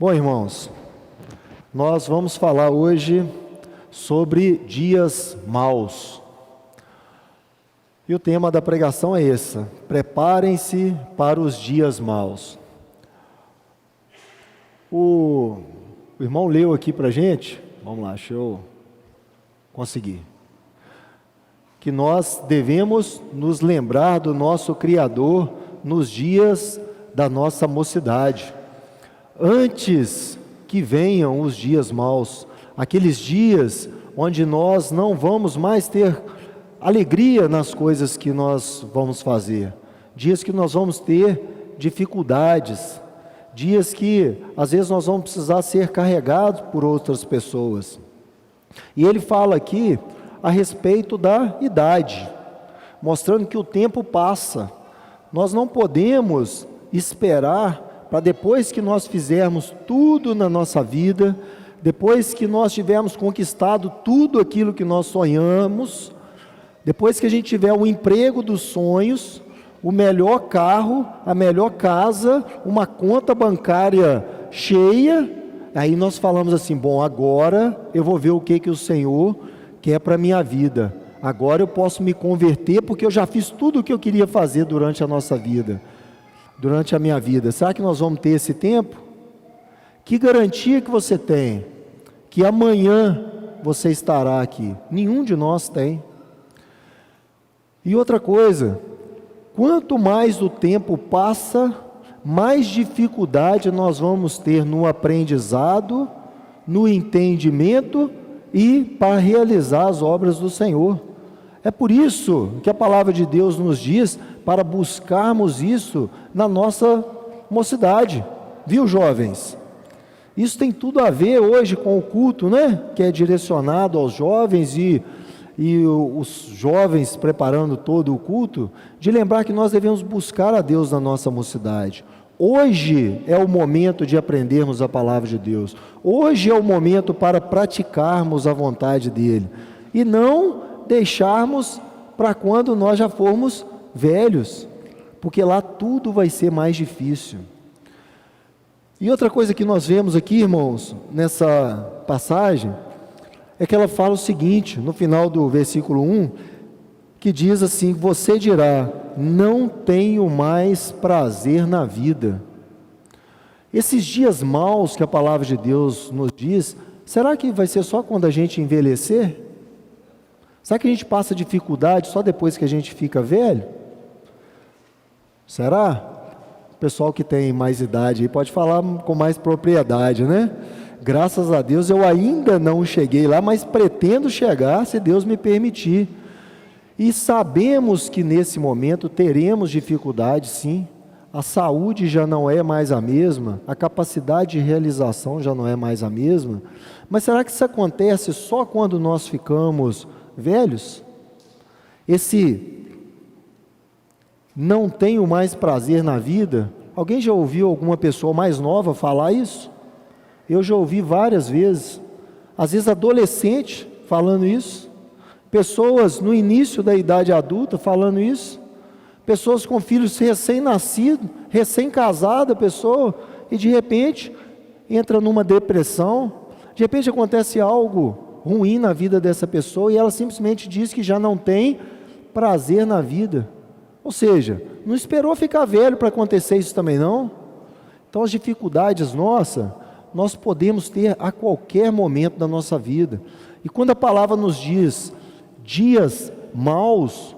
Bom, irmãos, nós vamos falar hoje sobre dias maus. E o tema da pregação é esse: preparem-se para os dias maus. O irmão leu aqui para a gente, vamos lá, deixa eu conseguir. Que nós devemos nos lembrar do nosso Criador nos dias da nossa mocidade, antes que venham os dias maus, aqueles dias onde nós não vamos mais ter alegria nas coisas que nós vamos fazer, dias que nós vamos ter dificuldades, dias que às vezes nós vamos precisar ser carregados por outras pessoas. E ele fala aqui a respeito da idade, mostrando que o tempo passa. Nós não podemos esperar para depois que nós fizermos tudo na nossa vida, depois que nós tivermos conquistado tudo aquilo que nós sonhamos, depois que a gente tiver o emprego dos sonhos, o melhor carro, a melhor casa, uma conta bancária cheia, aí nós falamos assim: bom, agora eu vou ver o que o Senhor quer para a minha vida, agora eu posso me converter, porque eu já fiz tudo o que eu queria fazer durante a nossa vida, durante a minha vida. Será que nós vamos ter esse tempo? Que garantia que você tem que amanhã você estará aqui? Nenhum de nós tem. E outra coisa, quanto mais o tempo passa, mais dificuldade nós vamos ter no aprendizado, no entendimento e para realizar as obras do Senhor. É por isso que a palavra de Deus nos diz para buscarmos isso na nossa mocidade, viu, jovens? Isso tem tudo a ver hoje com o culto, né? Que é direcionado aos jovens e os jovens preparando todo o culto, de lembrar que nós devemos buscar a Deus na nossa mocidade. Hoje é o momento de aprendermos a palavra de Deus. Hoje é o momento para praticarmos a vontade dEle. E não deixarmos para quando nós já formos velhos, porque lá tudo vai ser mais difícil. E outra coisa que nós vemos aqui, irmãos, nessa passagem, é que ela fala o seguinte, no final do versículo 1, que diz assim: você dirá, não tenho mais prazer na vida. Esses dias maus que a palavra de Deus nos diz, será que vai ser só quando a gente envelhecer? Será que a gente passa dificuldade só depois que a gente fica velho? Será? O pessoal que tem mais idade aí pode falar com mais propriedade, né? Graças a Deus eu ainda não cheguei lá, mas pretendo chegar, se Deus me permitir. E sabemos que nesse momento teremos dificuldade, sim. A saúde já não é mais a mesma, a capacidade de realização já não é mais a mesma. Mas será que isso acontece só quando nós ficamos velhos? Esse não tenho mais prazer na vida, alguém já ouviu alguma pessoa mais nova falar isso? Eu já ouvi várias vezes, às vezes adolescente falando isso, pessoas no início da idade adulta falando isso, pessoas com filhos recém-nascidos, recém-casada pessoa, e de repente entra numa depressão, de repente acontece algo ruim na vida dessa pessoa e ela simplesmente diz que já não tem prazer na vida. Ou seja, não esperou ficar velho para acontecer isso também não. Então as dificuldades nossas, nós podemos ter a qualquer momento da nossa vida. E quando a palavra nos diz dias maus,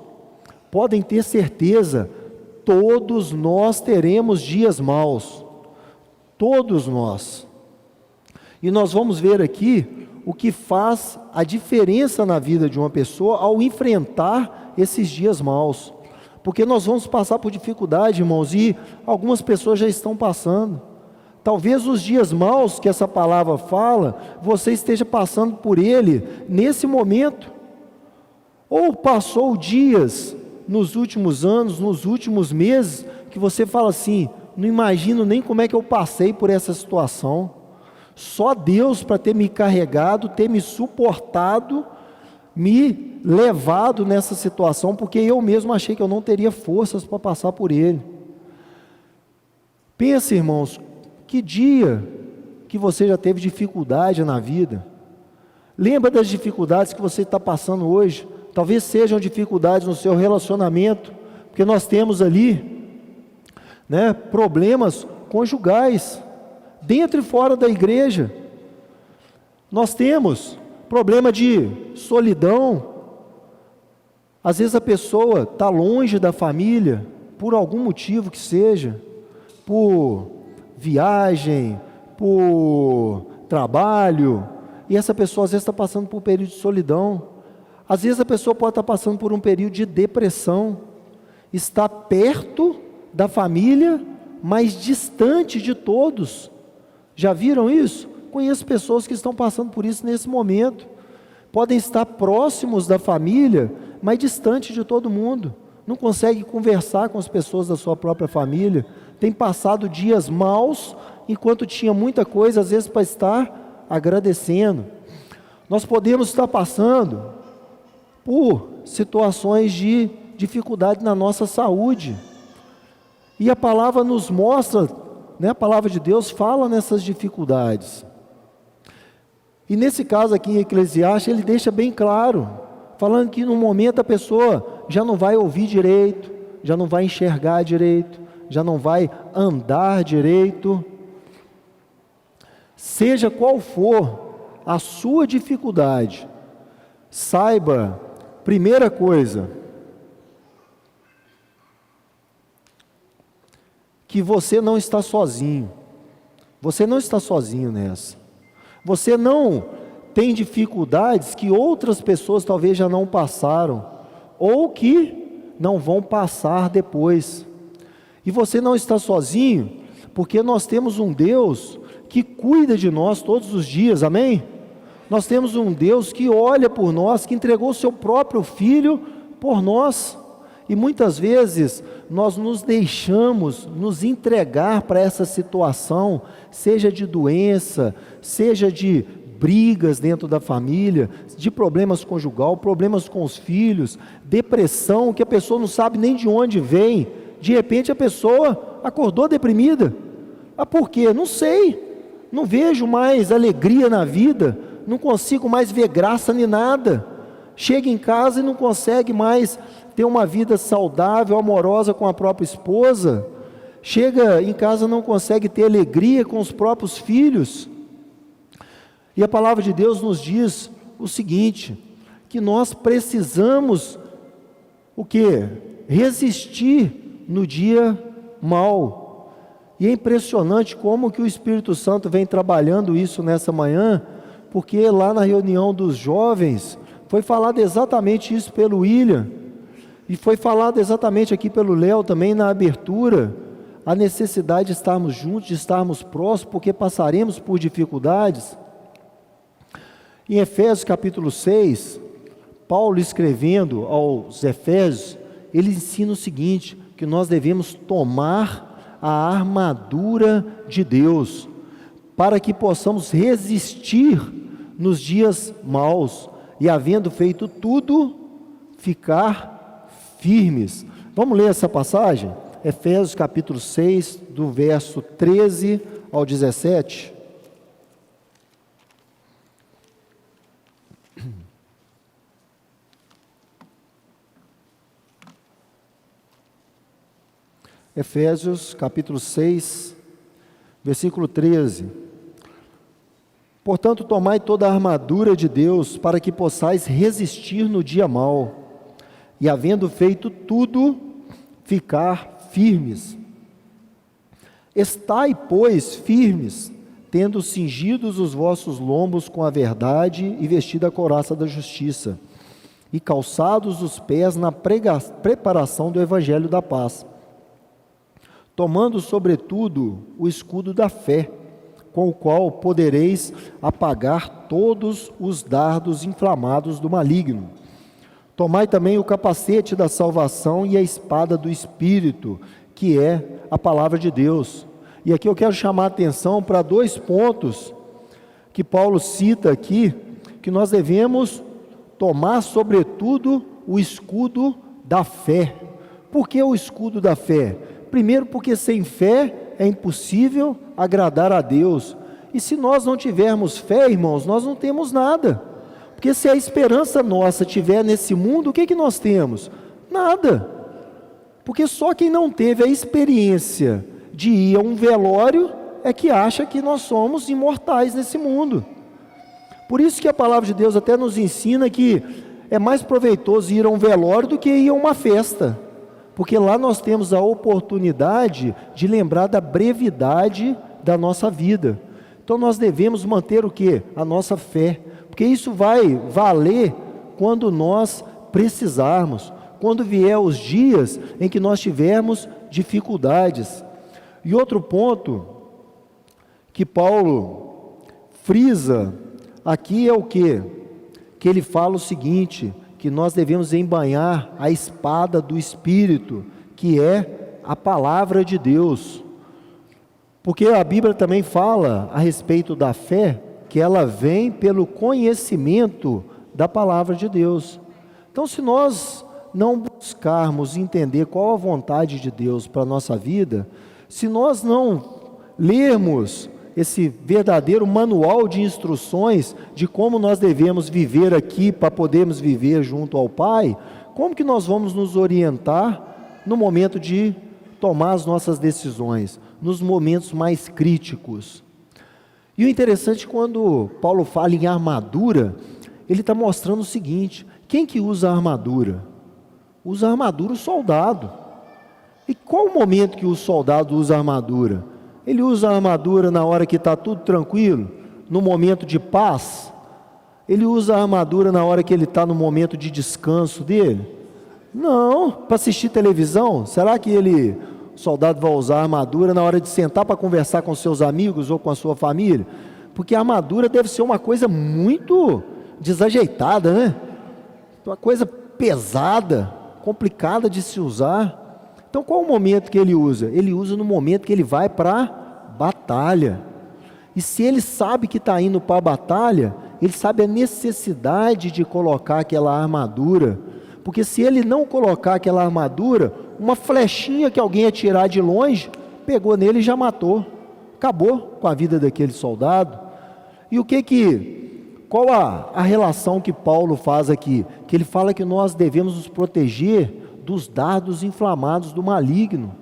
podem ter certeza, todos nós teremos dias maus. Todos nós. E nós vamos ver aqui o que faz a diferença na vida de uma pessoa ao enfrentar esses dias maus. Porque nós vamos passar por dificuldade, irmãos, e algumas pessoas já estão passando. Talvez os dias maus que essa palavra fala, você esteja passando por ele nesse momento. Ou passou dias nos últimos anos, nos últimos meses, que você fala assim: não imagino nem como é que eu passei por essa situação. Só Deus para ter me carregado, ter me suportado, me levado nessa situação, porque eu mesmo achei que eu não teria forças para passar por ele. Pensa, irmãos, que dia que você já teve dificuldade na vida. Lembra das dificuldades que você está passando hoje. Talvez sejam dificuldades no seu relacionamento, porque nós temos ali, né, problemas conjugais, dentro e fora da igreja. Nós temos problema de solidão. Às vezes a pessoa está longe da família, por algum motivo que seja, por viagem, por trabalho, e essa pessoa às vezes está passando por um período de solidão. Às vezes a pessoa pode estar passando por um período de depressão, está perto da família, mas distante de todos. Já viram isso? Conheço pessoas que estão passando por isso nesse momento. Podem estar próximos da família, mas distante de todo mundo. Não consegue conversar com as pessoas da sua própria família. Tem passado dias maus, enquanto tinha muita coisa, às vezes, para estar agradecendo. Nós podemos estar passando por situações de dificuldade na nossa saúde. E a palavra nos mostra, né, a palavra de Deus fala nessas dificuldades. E nesse caso aqui em Eclesiastes, ele deixa bem claro, falando que no momento a pessoa já não vai ouvir direito, já não vai enxergar direito, já não vai andar direito. Seja qual for a sua dificuldade, saiba, primeira coisa, que você não está sozinho. Você não está sozinho nessa. Você não tem dificuldades que outras pessoas talvez já não passaram, ou que não vão passar depois. E você não está sozinho, porque nós temos um Deus que cuida de nós todos os dias, amém? Nós temos um Deus que olha por nós, que entregou o seu próprio Filho por nós. E muitas vezes nós nos deixamos nos entregar para essa situação, seja de doença, seja de brigas dentro da família, de problemas conjugal, problemas com os filhos, depressão, que a pessoa não sabe nem de onde vem. De repente a pessoa acordou deprimida. Ah, por quê? Não sei, não vejo mais alegria na vida, não consigo mais ver graça nem nada. Chega em casa e não consegue mais ter uma vida saudável, amorosa com a própria esposa. Chega em casa e não consegue ter alegria com os próprios filhos. E a palavra de Deus nos diz o seguinte, que nós precisamos, o quê? Resistir no dia mau. E é impressionante como que o Espírito Santo vem trabalhando isso nessa manhã, porque lá na reunião dos jovens, foi falado exatamente isso pelo William, e foi falado exatamente aqui pelo Léo também na abertura, a necessidade de estarmos juntos, de estarmos próximos, porque passaremos por dificuldades. Em Efésios capítulo 6, Paulo escrevendo aos Efésios, ele ensina o seguinte, que nós devemos tomar a armadura de Deus, para que possamos resistir nos dias maus, e havendo feito tudo, ficar firmes. Vamos ler essa passagem? Efésios capítulo 6, do verso 13 ao 17. Efésios capítulo 6, versículo 13. Portanto, tomai toda a armadura de Deus, para que possais resistir no dia mau, e havendo feito tudo, ficar firmes. Estai, pois, firmes, tendo cingidos os vossos lombos com a verdade, e vestida a couraça da justiça, e calçados os pés na preparação do evangelho da paz, tomando sobretudo o escudo da fé, com o qual podereis apagar todos os dardos inflamados do maligno. Tomai também o capacete da salvação e a espada do Espírito, que é a palavra de Deus. E aqui eu quero chamar a atenção para dois pontos que Paulo cita aqui, que nós devemos tomar sobretudo o escudo da fé. Por que o escudo da fé? Primeiro, porque sem fé é impossível agradar a Deus. E se nós não tivermos fé, irmãos, nós não temos nada. Porque se a esperança nossa estiver nesse mundo, o que nós temos? Nada. Porque só quem não teve a experiência de ir a um velório é que acha que nós somos imortais nesse mundo. Por isso que a palavra de Deus até nos ensina que é mais proveitoso ir a um velório do que ir a uma festa. Porque lá nós temos a oportunidade de lembrar da brevidade da nossa vida. Então nós devemos manter o quê? A nossa fé. Porque isso vai valer quando nós precisarmos, quando vier os dias em que nós tivermos dificuldades. E outro ponto que Paulo frisa aqui é o quê? Que ele fala o seguinte, que nós devemos embainhar a espada do Espírito, que é a palavra de Deus. Porque a Bíblia também fala a respeito da fé, que ela vem pelo conhecimento da palavra de Deus. Então, se nós não buscarmos entender qual a vontade de Deus para a nossa vida, se nós não lermos esse verdadeiro manual de instruções de como nós devemos viver aqui para podermos viver junto ao Pai, como que nós vamos nos orientar no momento de tomar as nossas decisões, nos momentos mais críticos? E o interessante, quando Paulo fala em armadura, ele está mostrando o seguinte: quem que usa a armadura? Usa a armadura o soldado. E qual o momento que o soldado usa a armadura? Ele usa a armadura na hora que está tudo tranquilo, no momento de paz? Ele usa a armadura na hora que ele está no momento de descanso dele? Não, para assistir televisão. Será que o soldado vai usar a armadura na hora de sentar para conversar com seus amigos ou com a sua família? Porque a armadura deve ser uma coisa muito desajeitada, né? Uma coisa pesada, complicada de se usar. Então qual o momento que ele usa? Ele usa no momento que ele vai para a batalha. E se ele sabe que está indo para a batalha, ele sabe a necessidade de colocar aquela armadura. Porque se ele não colocar aquela armadura, uma flechinha que alguém atirar de longe, pegou nele e já matou. Acabou com a vida daquele soldado. E qual a relação que Paulo faz aqui? Que ele fala que nós devemos nos proteger dos dardos inflamados do maligno.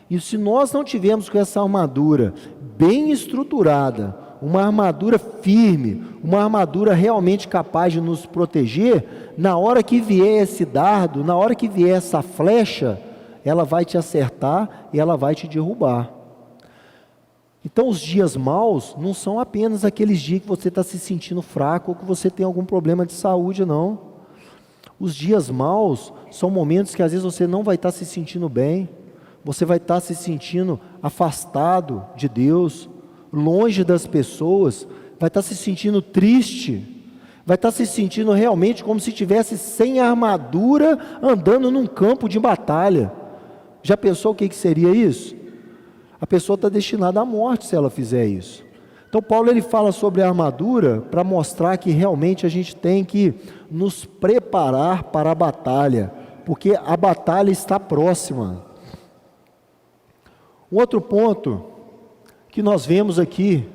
E se nós não tivermos com essa armadura bem estruturada, uma armadura firme, uma armadura realmente capaz de nos proteger, na hora que vier esse dardo, na hora que vier essa flecha, ela vai te acertar e ela vai te derrubar. Então os dias maus não são apenas aqueles dias que você está se sentindo fraco ou que você tem algum problema de saúde, não. Os dias maus são momentos que às vezes você não vai estar se sentindo bem, você vai estar se sentindo afastado de Deus, longe das pessoas, vai estar se sentindo triste, vai estar se sentindo realmente como se estivesse sem armadura, andando num campo de batalha. Já pensou o que seria isso? A pessoa está destinada à morte se ela fizer isso. Então Paulo ele fala sobre a armadura para mostrar que realmente a gente tem que nos preparar para a batalha, porque a batalha está próxima. Um outro ponto que nós vemos aqui,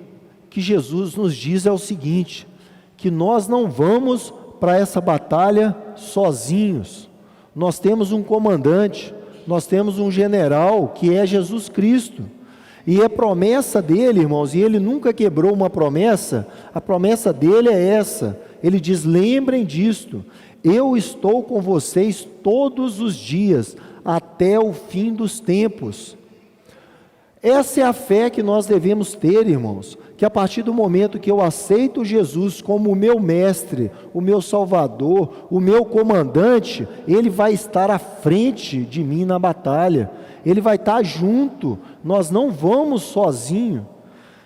que Jesus nos diz é o seguinte, que nós não vamos para essa batalha sozinhos. Nós temos um comandante, nós temos um general que é Jesus Cristo. E a promessa dele, irmãos, e ele nunca quebrou uma promessa, a promessa dele é essa, ele diz: lembrem disto, eu estou com vocês todos os dias, até o fim dos tempos. Essa é a fé que nós devemos ter, irmãos, que a partir do momento que eu aceito Jesus como o meu mestre, o meu salvador, o meu comandante, ele vai estar à frente de mim na batalha, ele vai estar junto, nós não vamos sozinhos.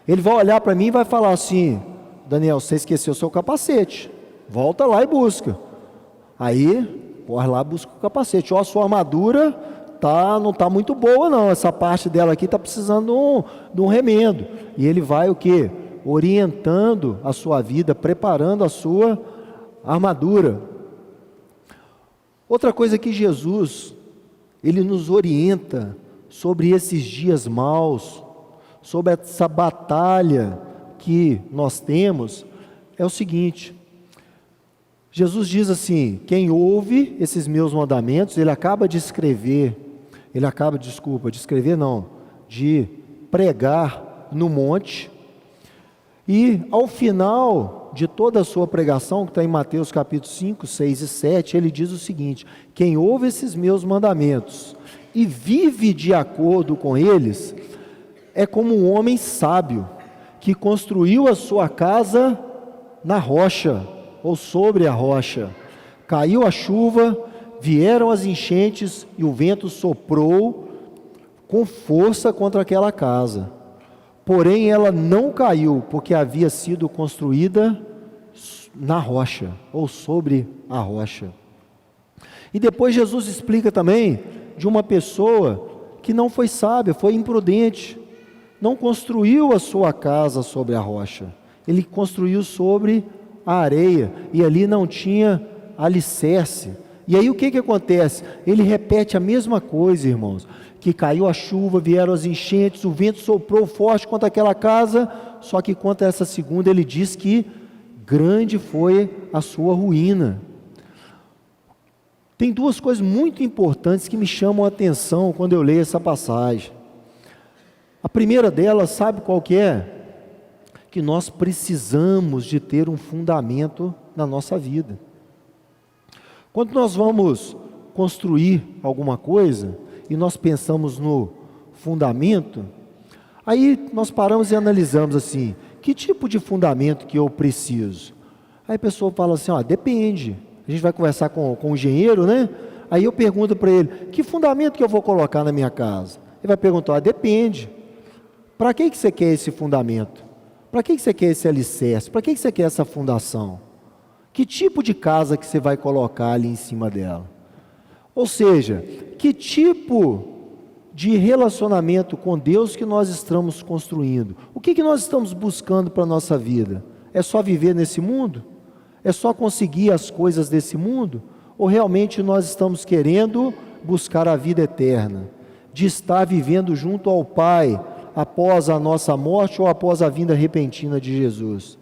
Ele vai olhar para mim e vai falar assim: Daniel, você esqueceu o seu capacete, volta lá e busca. Aí, corre lá, busca o capacete. A sua armadura não está muito boa não, essa parte dela aqui está precisando de um remendo. E ele vai o quê? Orientando a sua vida, preparando a sua armadura. Outra coisa que Jesus, ele nos orienta sobre esses dias maus, sobre essa batalha que nós temos é o seguinte: Jesus diz assim: quem ouve esses meus mandamentos, ele acaba de escrever, de pregar no monte, e ao final de toda a sua pregação, que está em Mateus capítulo 5, 6 e 7, ele diz o seguinte: quem ouve esses meus mandamentos e vive de acordo com eles, é como um homem sábio, que construiu a sua casa na rocha, ou sobre a rocha. Caiu a chuva, vieram as enchentes, e o vento soprou com força contra aquela casa. Porém ela não caiu, porque havia sido construída na rocha, ou sobre a rocha. E depois Jesus explica também de uma pessoa que não foi sábia, foi imprudente, não construiu a sua casa sobre a rocha, ele construiu sobre a areia, e ali não tinha alicerce. E aí o que acontece? Ele repete a mesma coisa, irmãos, que caiu a chuva, vieram as enchentes, o vento soprou forte contra aquela casa, só que contra essa segunda ele diz que grande foi a sua ruína. Tem duas coisas muito importantes que me chamam a atenção quando eu leio essa passagem. A primeira delas, sabe qual que é? Que nós precisamos de ter um fundamento na nossa vida. Quando nós vamos construir alguma coisa e nós pensamos no fundamento, aí nós paramos e analisamos assim: que tipo de fundamento que eu preciso? Aí a pessoa fala assim: depende. A gente vai conversar com o engenheiro, né? Aí eu pergunto para ele: que fundamento que eu vou colocar na minha casa? Ele vai perguntar: depende. Para que você quer esse fundamento? Para que você quer esse alicerce? Para que você quer essa fundação? Que tipo de casa que você vai colocar ali em cima dela? Ou seja, que tipo de relacionamento com Deus que nós estamos construindo? O que nós estamos buscando para a nossa vida? É só viver nesse mundo? É só conseguir as coisas desse mundo? Ou realmente nós estamos querendo buscar a vida eterna? De estar vivendo junto ao Pai após a nossa morte ou após a vinda repentina de Jesus?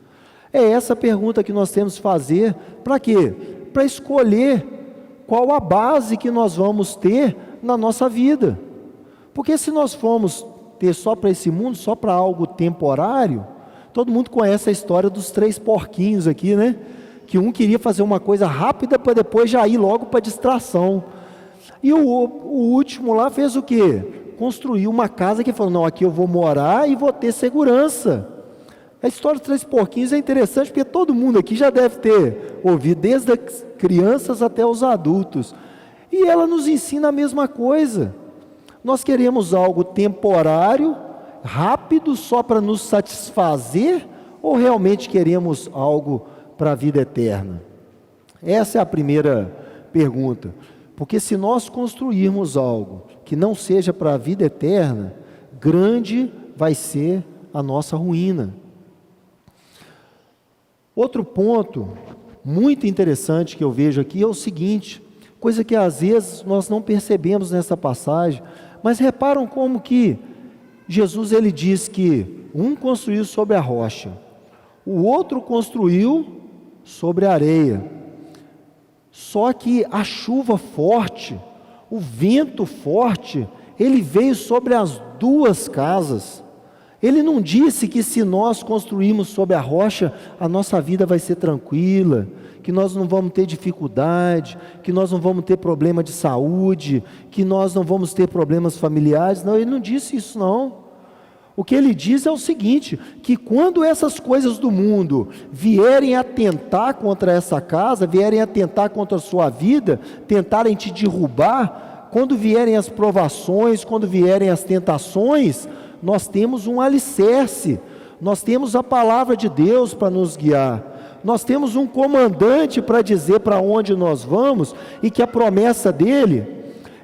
É essa pergunta que nós temos que fazer. Para quê? Para escolher qual a base que nós vamos ter na nossa vida. Porque se nós formos ter só para esse mundo, só para algo temporário, todo mundo conhece a história dos 3 porquinhos aqui, né? Que um queria fazer uma coisa rápida para depois já ir logo para distração. E o último lá fez o quê? Construiu uma casa que falou: não, aqui eu vou morar e vou ter segurança. A história dos 3 porquinhos é interessante, porque todo mundo aqui já deve ter ouvido, desde as crianças até os adultos. E ela nos ensina a mesma coisa. Nós queremos algo temporário, rápido, só para nos satisfazer, ou realmente queremos algo para a vida eterna? Essa é a primeira pergunta. Porque se nós construirmos algo que não seja para a vida eterna, grande vai ser a nossa ruína. Outro ponto muito interessante que eu vejo aqui é o seguinte, coisa que às vezes nós não percebemos nessa passagem, mas reparam como que Jesus ele diz que um construiu sobre a rocha, o outro construiu sobre a areia. Só que a chuva forte, o vento forte, ele veio sobre as 2 casas. Ele não disse que se nós construirmos sobre a rocha, a nossa vida vai ser tranquila, que nós não vamos ter dificuldade, que nós não vamos ter problema de saúde, que nós não vamos ter problemas familiares. Não, ele não disse isso não. O que ele diz é o seguinte, que quando essas coisas do mundo vierem atentar contra essa casa, vierem atentar contra a sua vida, tentarem te derrubar, quando vierem as provações, quando vierem as tentações, nós temos um alicerce, nós temos a palavra de Deus para nos guiar, nós temos um comandante para dizer para onde nós vamos, e que a promessa dele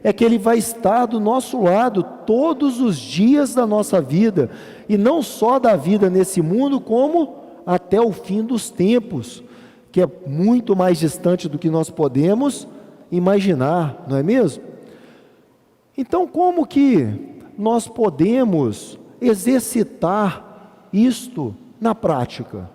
é que Ele vai estar do nosso lado todos os dias da nossa vida, e não só da vida nesse mundo, como até o fim dos tempos, que é muito mais distante do que nós podemos imaginar, não é mesmo? Então, como que nós podemos exercitar isto na prática?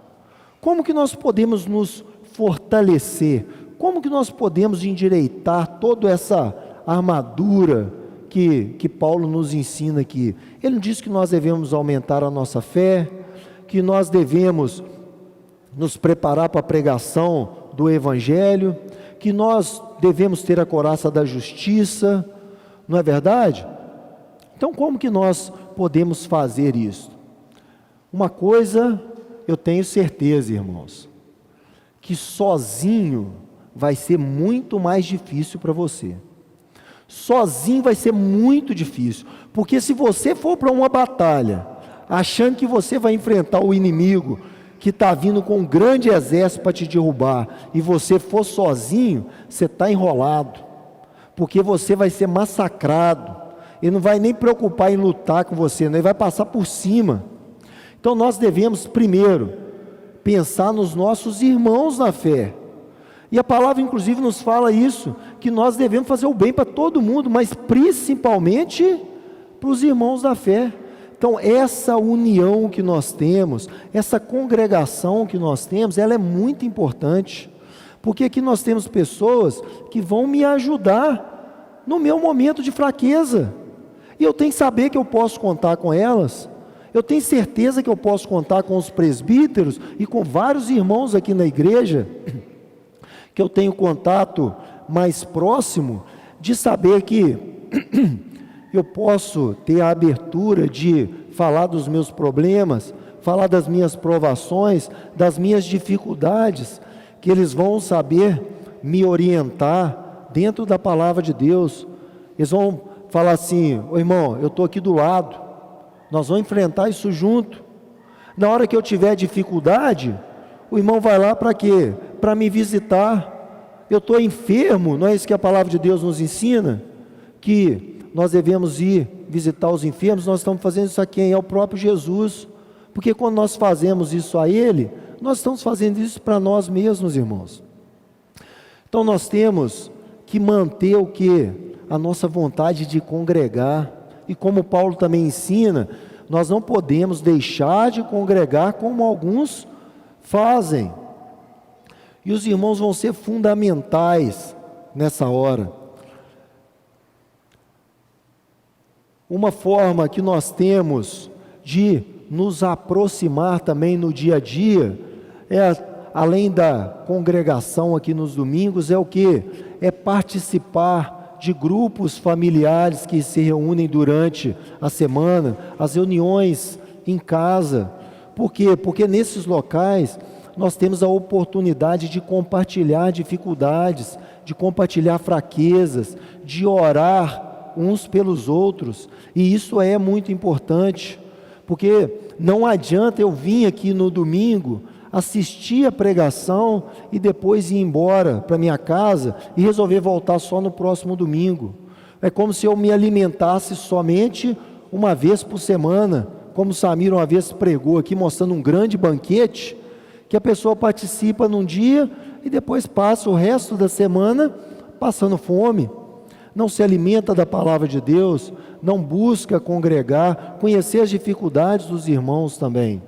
Como que nós podemos nos fortalecer? Como que nós podemos endireitar toda essa armadura que Paulo nos ensina aqui? Ele diz que nós devemos aumentar a nossa fé, que nós devemos nos preparar para a pregação do Evangelho, que nós devemos ter a couraça da justiça, não é verdade? Então, como que nós podemos fazer isso? Uma coisa eu tenho certeza, irmãos, que sozinho vai ser muito mais difícil para você. Sozinho vai ser muito difícil, porque se você for para uma batalha, achando que você vai enfrentar o inimigo, que está vindo com um grande exército para te derrubar, e você for sozinho, você está enrolado, porque você vai ser massacrado, ele não vai nem preocupar em lutar com você, ele vai passar por cima. Então nós devemos primeiro pensar nos nossos irmãos na fé, e a palavra inclusive nos fala isso, que nós devemos fazer o bem para todo mundo, mas principalmente para os irmãos da fé. Então essa união que nós temos, essa congregação que nós temos, ela é muito importante, porque aqui nós temos pessoas que vão me ajudar no meu momento de fraqueza, e eu tenho que saber que eu posso contar com elas. Eu tenho certeza que eu posso contar com os presbíteros e com vários irmãos aqui na igreja, que eu tenho contato mais próximo, de saber que eu posso ter a abertura de falar dos meus problemas, falar das minhas provações, das minhas dificuldades, que eles vão saber me orientar dentro da palavra de Deus. Eles vão falar assim: ô irmão, eu estou aqui do lado, nós vamos enfrentar isso junto. Na hora que eu tiver dificuldade, o irmão vai lá para quê? Para me visitar. Eu estou enfermo, não é isso que a palavra de Deus nos ensina? Que nós devemos ir visitar os enfermos. Nós estamos fazendo isso a quem? É o próprio Jesus, porque quando nós fazemos isso a Ele, nós estamos fazendo isso para nós mesmos, irmãos. Então nós temos que manter o que? A nossa vontade de congregar, e como Paulo também ensina, nós não podemos deixar de congregar como alguns fazem, e os irmãos vão ser fundamentais nessa hora. Uma forma que nós temos de nos aproximar também no dia a dia, além da congregação aqui nos domingos, é o que? É participar de grupos familiares que se reúnem durante a semana, as reuniões em casa. Por quê? Porque nesses locais nós temos a oportunidade de compartilhar dificuldades, de compartilhar fraquezas, de orar uns pelos outros, e isso é muito importante, porque não adianta eu vir aqui no domingo, assistir a pregação e depois ir embora para minha casa e resolver voltar só no próximo domingo. É como se eu me alimentasse somente uma vez por semana, como o Samir uma vez pregou aqui, mostrando um grande banquete, que a pessoa participa num dia e depois passa o resto da semana passando fome, não se alimenta da palavra de Deus, não busca congregar, conhecer as dificuldades dos irmãos também.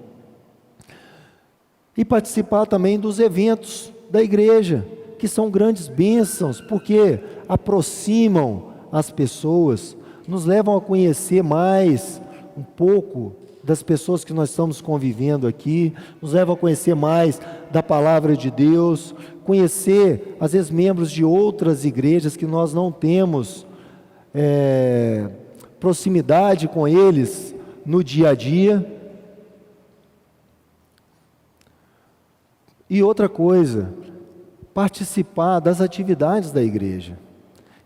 E participar também dos eventos da igreja, que são grandes bênçãos, porque aproximam as pessoas, nos levam a conhecer mais um pouco das pessoas que nós estamos convivendo aqui, nos levam a conhecer mais da palavra de Deus, conhecer, às vezes, membros de outras igrejas que nós não temos proximidade com eles no dia a dia. E outra coisa, participar das atividades da igreja.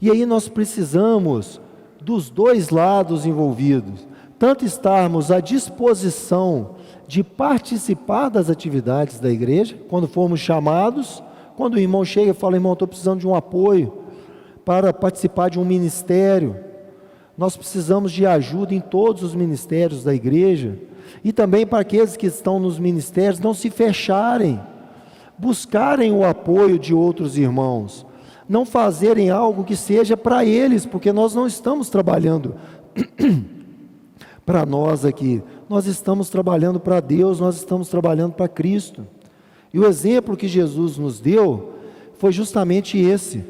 E aí nós precisamos dos dois lados envolvidos, tanto estarmos à disposição de participar das atividades da igreja, quando formos chamados, quando o irmão chega e fala: irmão, estou precisando de um apoio para participar de um ministério. Nós precisamos de ajuda em todos os ministérios da igreja, e também para aqueles que estão nos ministérios não se fecharem, buscarem o apoio de outros irmãos, não fazerem algo que seja para eles, porque nós não estamos trabalhando para nós aqui, nós estamos trabalhando para Deus, nós estamos trabalhando para Cristo. E o exemplo que Jesus nos deu foi justamente esse.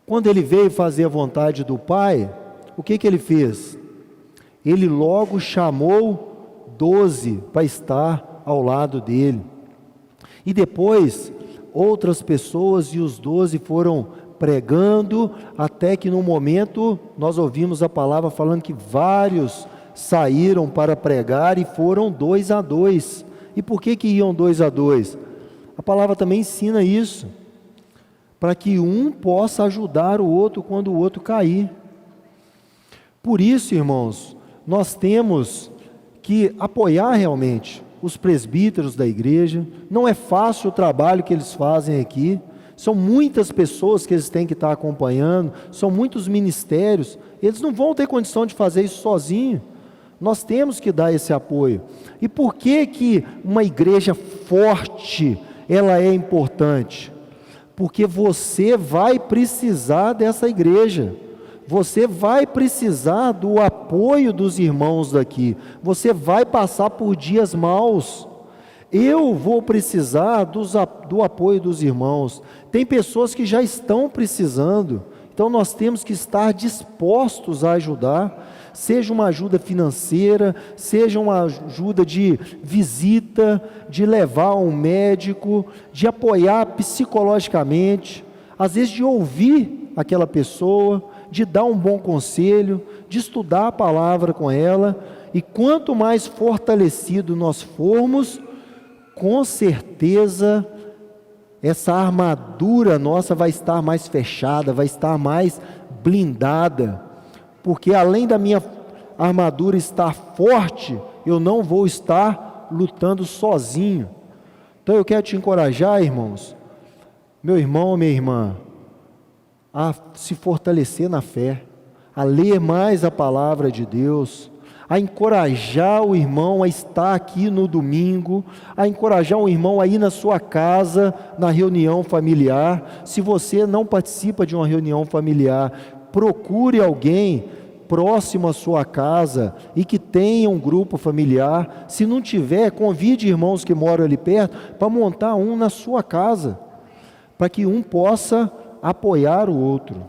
Quando ele veio fazer a vontade do Pai, o que ele fez? Ele logo chamou 12 para estar ao lado dele. E depois, outras pessoas e os 12 foram pregando, até que no momento nós ouvimos a palavra falando que vários saíram para pregar e foram 2 a 2. E por que iam 2 a 2? A palavra também ensina isso, para que um possa ajudar o outro quando o outro cair. Por isso, irmãos, nós temos que apoiar realmente os presbíteros da igreja. Não é fácil o trabalho que eles fazem aqui, são muitas pessoas que eles têm que estar acompanhando, são muitos ministérios, eles não vão ter condição de fazer isso sozinho. Nós temos que dar esse apoio. E por que uma igreja forte, ela é importante? Porque você vai precisar dessa igreja, você vai precisar do apoio dos irmãos daqui, você vai passar por dias maus, eu vou precisar do apoio dos irmãos. Tem pessoas que já estão precisando, então nós temos que estar dispostos a ajudar, seja uma ajuda financeira, seja uma ajuda de visita, de levar um médico, de apoiar psicologicamente, às vezes de ouvir aquela pessoa, de dar um bom conselho, de estudar a palavra com ela. E quanto mais fortalecido nós formos, com certeza essa armadura nossa vai estar mais fechada, vai estar mais blindada, porque além da minha armadura estar forte, eu não vou estar lutando sozinho. Então eu quero te encorajar, irmãos, meu irmão, minha irmã, a se fortalecer na fé, a ler mais a palavra de Deus, a encorajar o irmão a estar aqui no domingo, a encorajar o irmão a ir na sua casa, na reunião familiar. Se você não participa de uma reunião familiar, procure alguém próximo à sua casa e que tenha um grupo familiar. Se não tiver, convide irmãos que moram ali perto para montar um na sua casa, para que um possa apoiar o outro.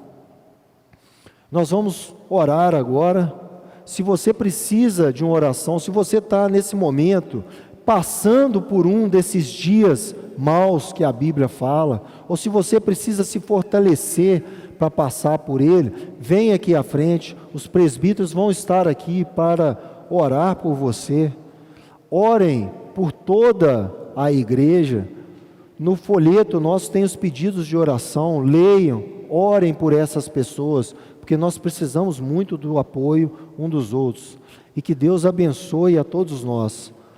Nós vamos orar agora. Se você precisa de uma oração, se você está nesse momento passando por um desses dias maus que a Bíblia fala, ou se você precisa se fortalecer para passar por ele, vem aqui à frente, os presbíteros vão estar aqui para orar por você. Orem por toda a igreja. No folheto nós temos pedidos de oração, leiam, orem por essas pessoas, porque nós precisamos muito do apoio um dos outros. E que Deus abençoe a todos nós.